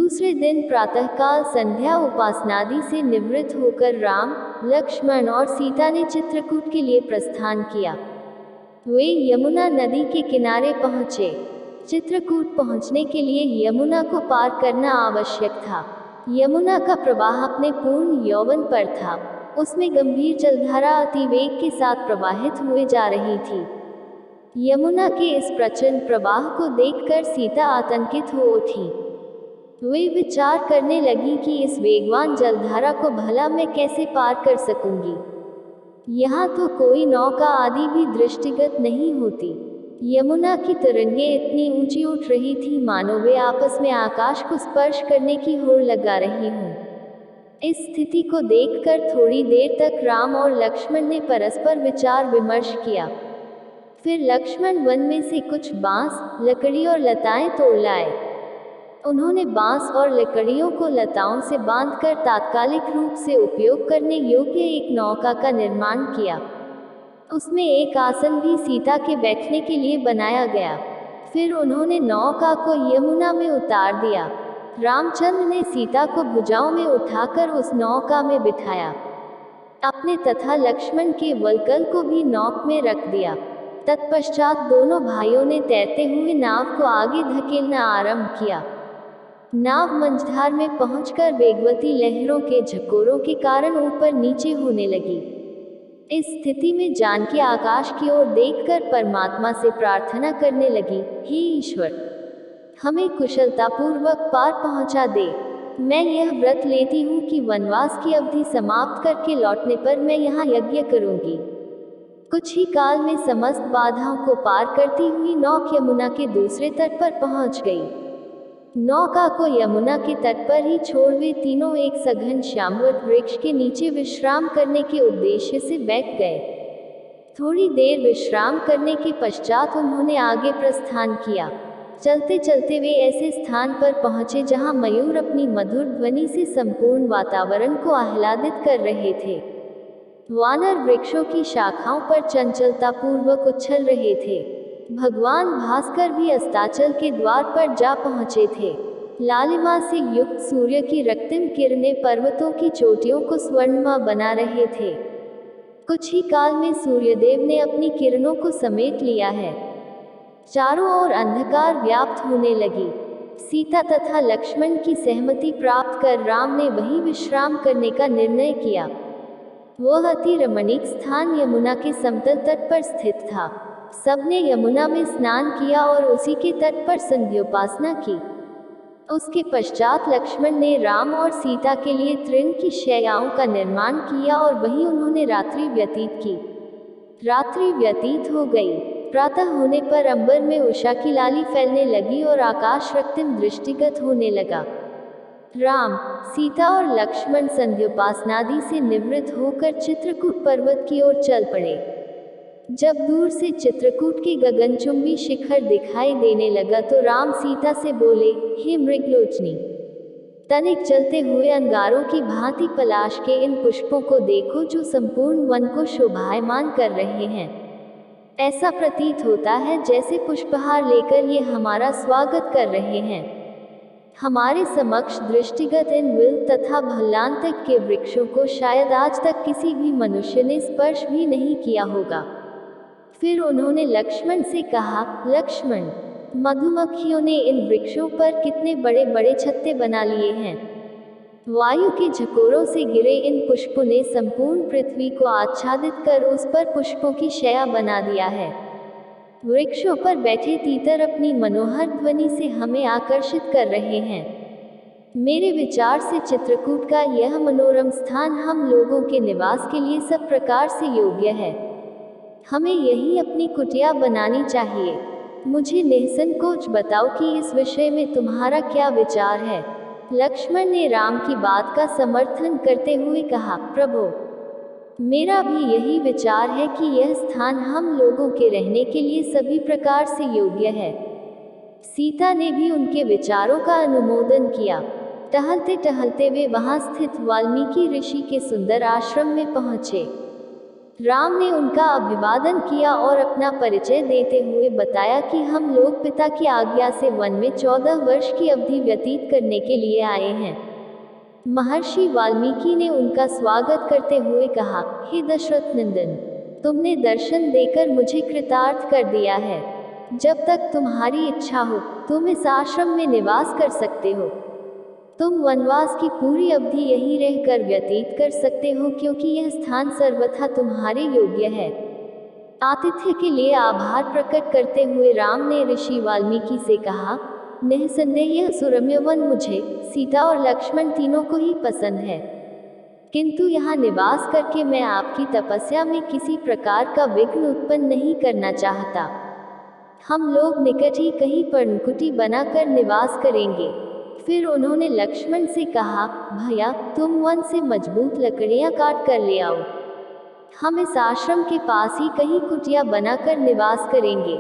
दूसरे दिन प्रातःकाल संध्या उपासनादि से निवृत्त होकर राम, लक्ष्मण और सीता ने चित्रकूट के लिए प्रस्थान किया। वे यमुना नदी के किनारे पहुँचे। चित्रकूट पहुँचने के लिए यमुना को पार करना आवश्यक था। यमुना का प्रवाह अपने पूर्ण यौवन पर था। उसमें गंभीर जलधारा अतिवेग के साथ प्रवाहित हुए जा रही थी। यमुना के इस प्रचंड प्रवाह को देखकर सीता आतंकित हो उठी। वे विचार करने लगी कि इस वेगवान जलधारा को भला मैं कैसे पार कर सकूंगी। यहाँ तो कोई नौका आदि भी दृष्टिगत नहीं होती। यमुना की तरंगें इतनी ऊंची उठ रही थी मानो वे आपस में आकाश को स्पर्श करने की होड़ लगा रही हों। इस स्थिति को देखकर थोड़ी देर तक राम और लक्ष्मण ने परस्पर विचार विमर्श किया। फिर लक्ष्मण वन में से कुछ बांस, लकड़ी और लताएं तोड़ लाए। उन्होंने बांस और लकड़ियों को लताओं से बांधकर तात्कालिक रूप से उपयोग करने योग्य एक नौका का निर्माण किया। उसमें एक आसन भी सीता के बैठने के लिए बनाया गया। फिर उन्होंने नौका को यमुना में उतार दिया। रामचंद्र ने सीता को भुजाओं में उठाकर उस नौका में बिठाया। अपने तथा लक्ष्मण के वल्कल को भी नौक में रख दिया। तत्पश्चात दोनों भाइयों ने तैरते हुए नाव को आगे धकेलना आरंभ किया। नाव मंझधार में पहुंचकर वेगवती लहरों के झकोरों के कारण ऊपर नीचे होने लगी। इस स्थिति में जानकी आकाश की ओर देखकर परमात्मा से प्रार्थना करने लगी, हे ईश्वर, हमें कुशलतापूर्वक पार पहुंचा दे। मैं यह व्रत लेती हूँ कि वनवास की अवधि समाप्त करके लौटने पर मैं यहाँ यज्ञ करूँगी। कुछ ही काल में समस्त बाधाओं को पार करती हुई नौका यमुना के दूसरे तट पर पहुँच गई। नौका को यमुना के तट पर ही छोड़ वे तीनों एक सघन श्यामवट वृक्ष के नीचे विश्राम करने के उद्देश्य से बैठ गए। थोड़ी देर विश्राम करने के पश्चात उन्होंने आगे प्रस्थान किया। चलते चलते वे ऐसे स्थान पर पहुंचे जहां मयूर अपनी मधुर ध्वनि से संपूर्ण वातावरण को आह्लादित कर रहे थे। वानर वृक्षों की शाखाओं पर चंचलतापूर्वक उछल रहे थे। भगवान भास्कर भी अस्ताचल के द्वार पर जा पहुंचे थे। लालिमा से युक्त सूर्य की रक्तिम किरणें पर्वतों की चोटियों को स्वर्णमय बना रहे थे। कुछ ही काल में सूर्यदेव ने अपनी किरणों को समेट लिया है। चारों ओर अंधकार व्याप्त होने लगी। सीता तथा लक्ष्मण की सहमति प्राप्त कर राम ने वहीं विश्राम करने का निर्णय किया। वह अति रमणीक स्थान यमुना के समतल तट पर स्थित था। सबने यमुना में स्नान किया और उसी के तट पर संध्योपासना की। उसके पश्चात लक्ष्मण ने राम और सीता के लिए तृण की शैयाओं का निर्माण किया और वहीं उन्होंने रात्रि व्यतीत की। रात्रि व्यतीत हो गई। प्रातः होने पर अंबर में उषा की लाली फैलने लगी और आकाश रक्तिम दृष्टिगत होने लगा। राम, सीता और लक्ष्मण संध्योपासनादि से निवृत्त होकर चित्रकूट पर्वत की ओर चल पड़े। जब दूर से चित्रकूट के गगनचुंबी शिखर दिखाई देने लगा तो राम सीता से बोले, हे मृगलोचनी, तनिक चलते हुए अंगारों की भांति पलाश के इन पुष्पों को देखो जो संपूर्ण वन को शोभायमान कर रहे हैं। ऐसा प्रतीत होता है जैसे पुष्पहार लेकर ये हमारा स्वागत कर रहे हैं। हमारे समक्ष दृष्टिगत इन विल तथा भल्लान तक के वृक्षों को शायद आज तक किसी भी मनुष्य ने स्पर्श भी नहीं किया होगा। फिर उन्होंने लक्ष्मण से कहा, लक्ष्मण, मधुमक्खियों ने इन वृक्षों पर कितने बड़े बड़े छत्ते बना लिए हैं। वायु के झकोरों से गिरे इन पुष्पों ने संपूर्ण पृथ्वी को आच्छादित कर उस पर पुष्पों की शैया बना दिया है। वृक्षों पर बैठे तीतर अपनी मनोहर ध्वनि से हमें आकर्षित कर रहे हैं। मेरे विचार से चित्रकूट का यह मनोरम स्थान हम लोगों के निवास के लिए सब प्रकार से योग्य है। हमें यही अपनी कुटिया बनानी चाहिए। मुझे निसंकोच बताओ कि इस विषय में तुम्हारा क्या विचार है। लक्ष्मण ने राम की बात का समर्थन करते हुए कहा, प्रभु, मेरा भी यही विचार है कि यह स्थान हम लोगों के रहने के लिए सभी प्रकार से योग्य है। सीता ने भी उनके विचारों का अनुमोदन किया। टहलते टहलते वे वहां स्थित वाल्मीकि ऋषि के सुंदर आश्रम में पहुंचे। राम ने उनका अभिवादन किया और अपना परिचय देते हुए बताया कि हम लोग पिता की आज्ञा से वन में 14 वर्ष की अवधि व्यतीत करने के लिए आए हैं। महर्षि वाल्मीकि ने उनका स्वागत करते हुए कहा, हे दशरथ नंदन, तुमने दर्शन देकर मुझे कृतार्थ कर दिया है। जब तक तुम्हारी इच्छा हो तुम इस आश्रम में निवास कर सकते हो। तुम वनवास की पूरी अवधि यहीं रहकर व्यतीत कर सकते हो, क्योंकि यह स्थान सर्वथा तुम्हारे योग्य है। आतिथ्य के लिए आभार प्रकट करते हुए राम ने ऋषि वाल्मीकि से कहा, निःसंदेह यह सुरम्य वन मुझे, सीता और लक्ष्मण तीनों को ही पसंद है, किंतु यहाँ निवास करके मैं आपकी तपस्या में किसी प्रकार का विघ्न उत्पन्न नहीं करना चाहता। हम लोग निकट ही कहीं पर्णकुटी बनाकर निवास करेंगे। फिर उन्होंने लक्ष्मण से कहा, भैया तुम वन से मजबूत लकड़ियां काट कर ले आओ। हम इस आश्रम के पास ही कहीं कुटिया बनाकर निवास करेंगे।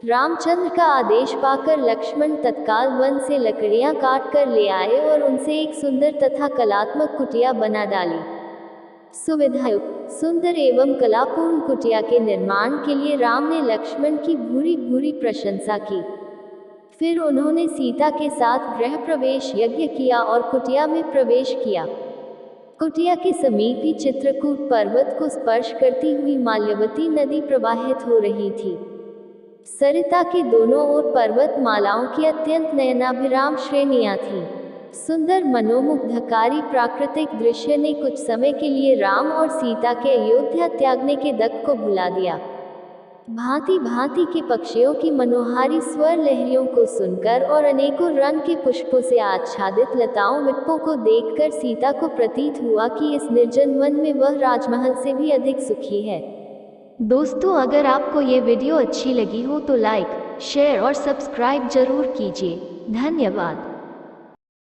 रामचंद्र का आदेश पाकर लक्ष्मण तत्काल वन से लकड़ियां काट कर ले आए और उनसे एक सुंदर तथा कलात्मक कुटिया बना डाली। सुविधायुक्त, सुंदर एवं कलापूर्ण कुटिया के निर्माण के लिए राम ने लक्ष्मण की भूरी भूरी प्रशंसा की। फिर उन्होंने सीता के साथ गृह प्रवेश यज्ञ किया और कुटिया में प्रवेश किया। कुटिया के समीप ही चित्रकूट पर्वत को स्पर्श करती हुई माल्यवती नदी प्रवाहित हो रही थी। सरिता के दोनों ओर पर्वत मालाओं की अत्यंत नयनाभिराम श्रेणियां थीं। सुंदर मनोमुग्धकारी प्राकृतिक दृश्य ने कुछ समय के लिए राम और सीता के अयोध्या त्यागने के दक को भुला दिया। भांति भांति के पक्षियों की मनोहारी स्वर लहरियों को सुनकर और अनेकों रंग के पुष्पों से आच्छादित लताओं वृक्षों को देखकर सीता को प्रतीत हुआ कि इस निर्जन वन में वह राजमहल से भी अधिक सुखी है। दोस्तों, अगर आपको ये वीडियो अच्छी लगी हो तो लाइक, शेयर और सब्सक्राइब जरूर कीजिए। धन्यवाद।